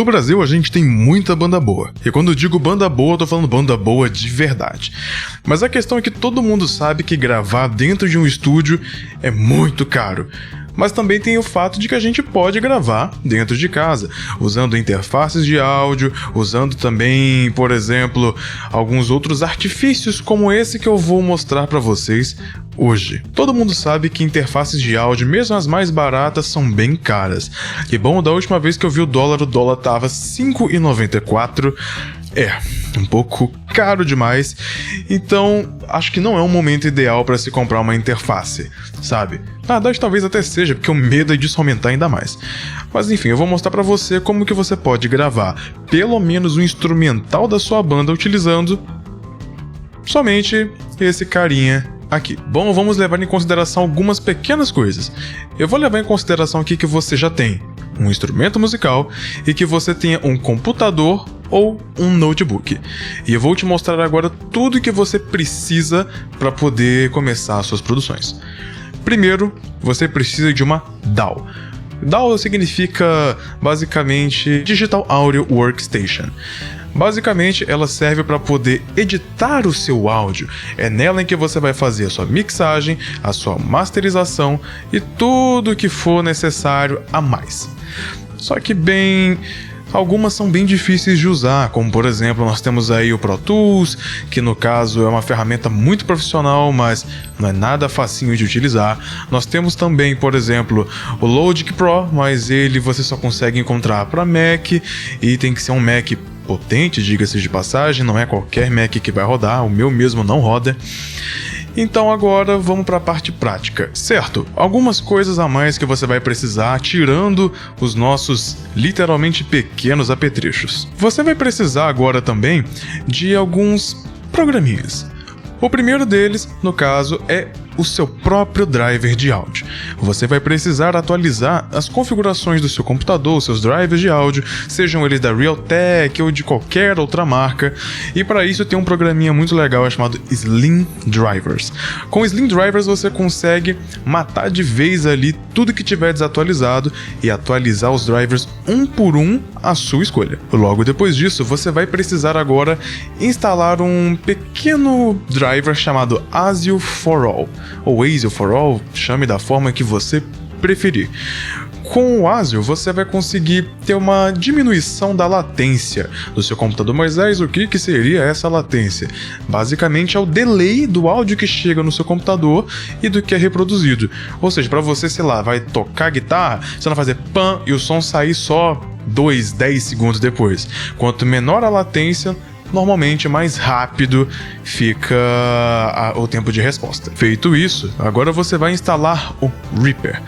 No Brasil a gente tem muita banda boa, e quando eu digo banda boa eu tô falando banda boa de verdade. Mas a questão é que todo mundo sabe que gravar dentro de um estúdio é muito caro. Mas também tem o fato de que a gente pode gravar dentro de casa, usando interfaces de áudio, usando também, por exemplo, alguns outros artifícios como esse que eu vou mostrar para vocês hoje. Todo mundo sabe que interfaces de áudio, mesmo as mais baratas, são bem caras. E bom, da última vez que eu vi o dólar tava R$ 5,94. Um pouco caro demais, então acho que não é um momento ideal para se comprar uma interface, sabe? Na verdade, talvez até seja, porque o medo é disso aumentar ainda mais. Mas enfim, eu vou mostrar para você como que você pode gravar pelo menos um instrumental da sua banda utilizando somente esse carinha aqui. Bom, vamos levar em consideração algumas pequenas coisas. Eu vou levar em consideração aqui que você já tem um instrumento musical e que você tenha um computador ou um notebook. E eu vou te mostrar agora tudo que você precisa para poder começar as suas produções. Primeiro, você precisa de uma DAW. DAW significa basicamente Digital Audio Workstation. Basicamente, ela serve para poder editar o seu áudio. É nela em que você vai fazer a sua mixagem, a sua masterização e tudo o que for necessário a mais. Só que algumas são bem difíceis de usar, como por exemplo, nós temos aí o Pro Tools, que no caso é uma ferramenta muito profissional, mas não é nada facinho de utilizar. Nós temos também, por exemplo, o Logic Pro, mas você só consegue encontrar para Mac e tem que ser um Mac potente, diga-se de passagem, não é qualquer Mac que vai rodar, o meu mesmo não roda. Então agora vamos para a parte prática, certo? Algumas coisas a mais que você vai precisar, tirando os nossos literalmente pequenos apetrechos. Você vai precisar agora também de alguns programinhas. O primeiro deles, no caso, é o seu próprio driver de áudio. Você vai precisar atualizar as configurações do seu computador, seus drivers de áudio, sejam eles da Realtek ou de qualquer outra marca, e para isso tem um programinha muito legal chamado Slim Drivers. Com Slim Drivers você consegue matar de vez ali tudo que tiver desatualizado e atualizar os drivers um por um à sua escolha. Logo depois disso, você vai precisar agora instalar um pequeno driver chamado ASIO for All, ou ASIO for All, chame da forma que você preferir. Com o ASIO, você vai conseguir ter uma diminuição da latência do seu computador. Mas o que seria essa latência? Basicamente é o delay do áudio que chega no seu computador e do que é reproduzido. Ou seja, para você, vai tocar guitarra, você não fazer pam e o som sair só 10 segundos depois. Quanto menor a latência, normalmente mais rápido fica o tempo de resposta. Feito isso, agora você vai instalar o Reaper.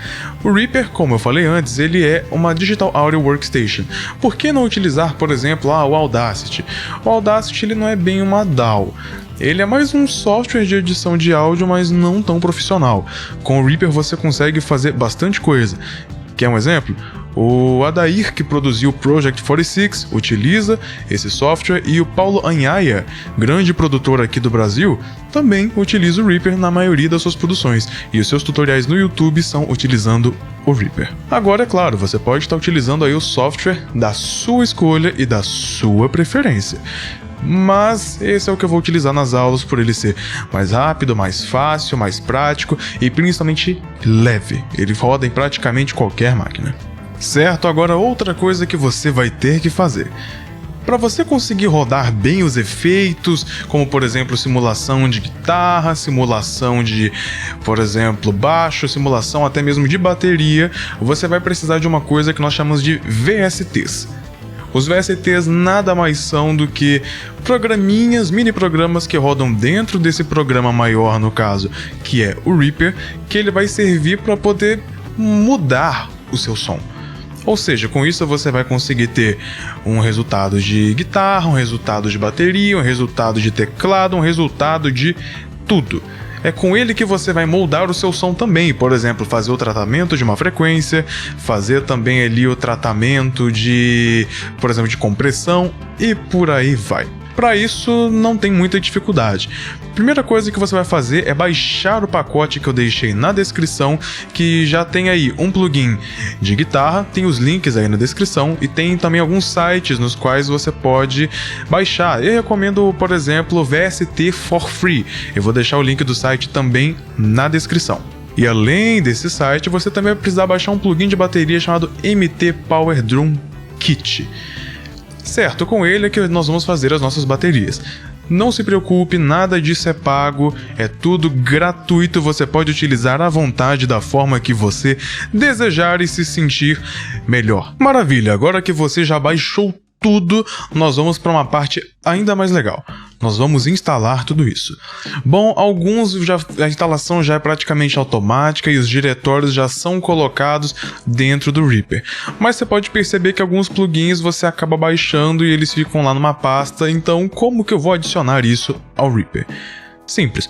O Reaper, como eu falei antes, ele é uma Digital Audio Workstation. Por que não utilizar, por exemplo, o Audacity? O Audacity ele não é bem uma DAW. Ele é mais um software de edição de áudio, mas não tão profissional. Com o Reaper você consegue fazer bastante coisa. Quer um exemplo? O Adair, que produziu o Project 46, utiliza esse software, e o Paulo Anhaia, grande produtor aqui do Brasil, também utiliza o Reaper na maioria das suas produções, e os seus tutoriais no YouTube são utilizando o Reaper. Agora, é claro, você pode estar utilizando aí o software da sua escolha e da sua preferência. Mas esse é o que eu vou utilizar nas aulas, por ele ser mais rápido, mais fácil, mais prático e principalmente leve. Ele roda em praticamente qualquer máquina. Certo, agora outra coisa que você vai ter que fazer. Para você conseguir rodar bem os efeitos, como por exemplo simulação de guitarra, simulação de, por exemplo, baixo, simulação até mesmo de bateria, você vai precisar de uma coisa que nós chamamos de VSTs. Os VSTs nada mais são do que programinhas, mini programas que rodam dentro desse programa maior, no caso, que é o Reaper, que ele vai servir para poder mudar o seu som. Ou seja, com isso você vai conseguir ter um resultado de guitarra, um resultado de bateria, um resultado de teclado, um resultado de tudo. É com ele que você vai moldar o seu som também, por exemplo, fazer o tratamento de uma frequência, fazer também ali o tratamento de, por exemplo, de compressão e por aí vai. Para isso não tem muita dificuldade. Primeira coisa que você vai fazer é baixar o pacote que eu deixei na descrição, que já tem aí um plugin de guitarra, tem os links aí na descrição e tem também alguns sites nos quais você pode baixar. Eu recomendo, por exemplo, o VST for Free. Eu vou deixar o link do site também na descrição. E além desse site, você também vai precisar baixar um plugin de bateria chamado MT Power Drum Kit. Certo, com ele é que nós vamos fazer as nossas baterias. Não se preocupe, nada disso é pago, é tudo gratuito, você pode utilizar à vontade da forma que você desejar e se sentir melhor. Maravilha, agora que você já baixou tudo, nós vamos para uma parte ainda mais legal. Nós vamos instalar tudo isso. Bom, a instalação já é praticamente automática e os diretórios já são colocados dentro do Reaper. Mas você pode perceber que alguns plugins você acaba baixando e eles ficam lá numa pasta, então como que eu vou adicionar isso ao Reaper? Simples.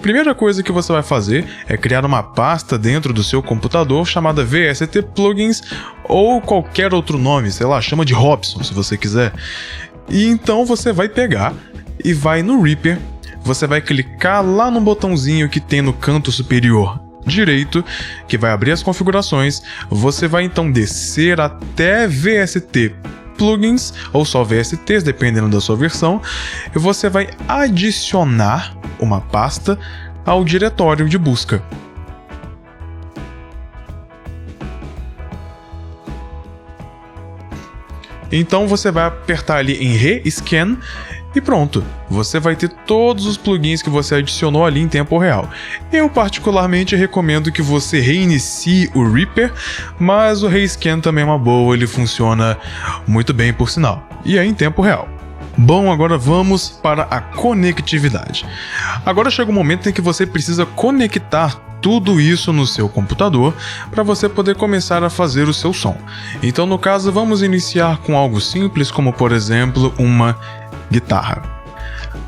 Primeira coisa que você vai fazer é criar uma pasta dentro do seu computador chamada VST Plugins ou qualquer outro nome, sei lá, chama de Robson se você quiser. E então você vai pegar e vai no Reaper, você vai clicar lá no botãozinho que tem no canto superior direito, que vai abrir as configurações, você vai então descer até VST Plugins, ou só VSTs, dependendo da sua versão, e você vai adicionar uma pasta ao diretório de busca. Então você vai apertar ali em Rescan e pronto, você vai ter todos os plugins que você adicionou ali em tempo real. Eu particularmente recomendo que você reinicie o Reaper, mas o Rescan também é uma boa, ele funciona muito bem por sinal, e é em tempo real. Bom, agora vamos para a conectividade. Agora chega o momento em que você precisa conectar tudo isso no seu computador para você poder começar a fazer o seu som. Então, no caso, vamos iniciar com algo simples, como por exemplo, uma guitarra.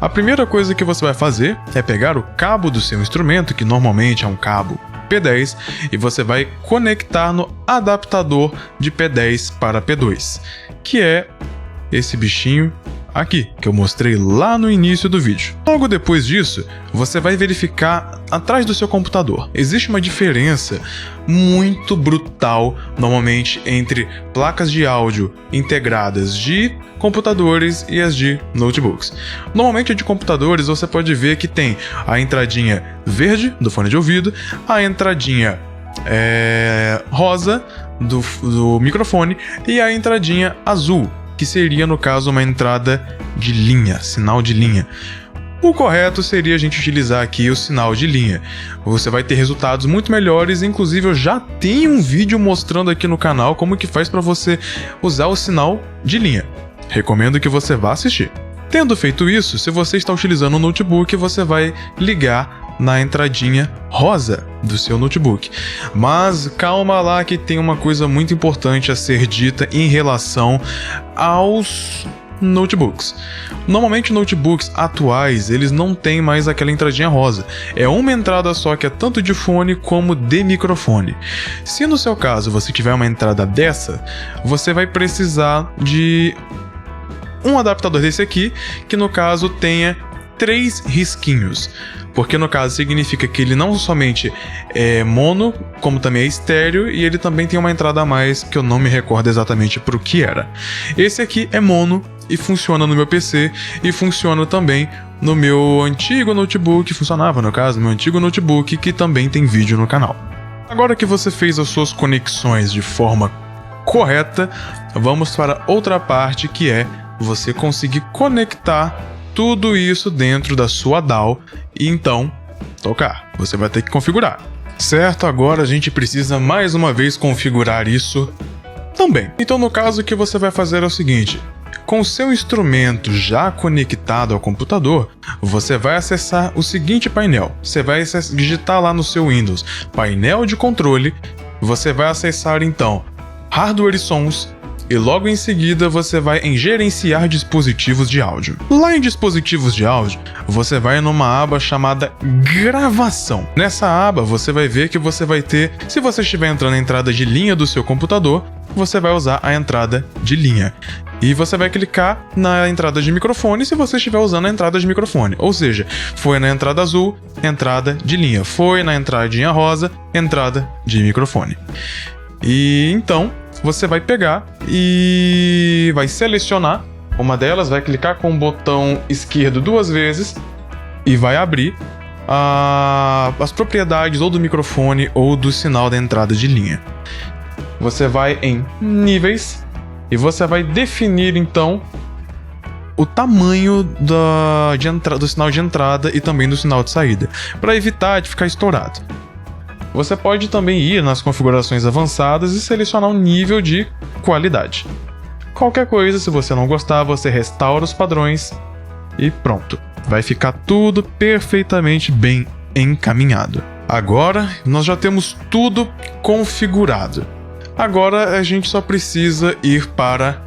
A primeira coisa que você vai fazer é pegar o cabo do seu instrumento, que normalmente é um cabo P10, e você vai conectar no adaptador de P10 para P2, que é esse bichinho aqui, que eu mostrei lá no início do vídeo. Logo depois disso, você vai verificar atrás do seu computador. Existe uma diferença muito brutal, normalmente, entre placas de áudio integradas de computadores e as de notebooks. Normalmente, a de computadores, você pode ver que tem a entradinha verde do fone de ouvido, a entradinha rosa do microfone e a entradinha azul, que seria, no caso, uma entrada de linha, sinal de linha. O correto seria a gente utilizar aqui o sinal de linha. Você vai ter resultados muito melhores, inclusive eu já tenho um vídeo mostrando aqui no canal como que faz para você usar o sinal de linha. Recomendo que você vá assistir. Tendo feito isso, se você está utilizando um notebook, você vai ligar na entradinha rosa do seu notebook. Mas calma lá que tem uma coisa muito importante a ser dita em relação aos notebooks. Normalmente notebooks atuais, eles não têm mais aquela entradinha rosa. É uma entrada só que é tanto de fone como de microfone. Se no seu caso você tiver uma entrada dessa, você vai precisar de um adaptador desse aqui, que no caso tenha 3 risquinhos. Porque no caso significa que ele não somente é mono, como também é estéreo, e ele também tem uma entrada a mais que eu não me recordo exatamente para o que era. Esse aqui é mono e funciona no meu PC e funciona também no meu antigo notebook, funcionava no caso, no meu antigo notebook, que também tem vídeo no canal. Agora que você fez as suas conexões de forma correta, vamos para outra parte, que é você conseguir conectar tudo isso dentro da sua DAW e então tocar. Você vai ter que configurar. Certo, agora a gente precisa mais uma vez configurar isso também. Então no caso o que você vai fazer é o seguinte: com o seu instrumento já conectado ao computador, você vai acessar o seguinte painel. Você vai digitar lá no seu Windows, painel de controle, você vai acessar então Hardware e Sons, e logo em seguida você vai em gerenciar dispositivos de áudio. Lá em dispositivos de áudio, você vai numa aba chamada gravação. Nessa aba você vai ver que você vai ter, se você estiver entrando na entrada de linha do seu computador, você vai usar a entrada de linha. E você vai clicar na entrada de microfone se você estiver usando a entrada de microfone. Ou seja, foi na entrada azul, entrada de linha. Foi na entradinha rosa, entrada de microfone. E então, você vai pegar e vai selecionar uma delas, vai clicar com o botão esquerdo 2 vezes e vai abrir as propriedades ou do microfone ou do sinal da entrada de linha. Você vai em níveis e você vai definir então o tamanho do sinal de entrada e também do sinal de saída, para evitar de ficar estourado. Você pode também ir nas configurações avançadas e selecionar um nível de qualidade. Qualquer coisa, se você não gostar, você restaura os padrões e pronto. Vai ficar tudo perfeitamente bem encaminhado. Agora, nós já temos tudo configurado. Agora a gente só precisa ir para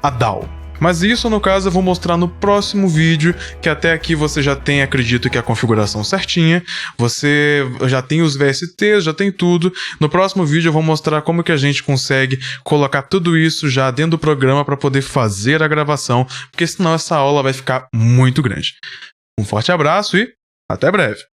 a DAW. Mas isso, no caso, eu vou mostrar no próximo vídeo, que até aqui você já tem, acredito que a configuração certinha, você já tem os VSTs, já tem tudo. No próximo vídeo eu vou mostrar como que a gente consegue colocar tudo isso já dentro do programa para poder fazer a gravação, porque senão essa aula vai ficar muito grande. Um forte abraço e até breve!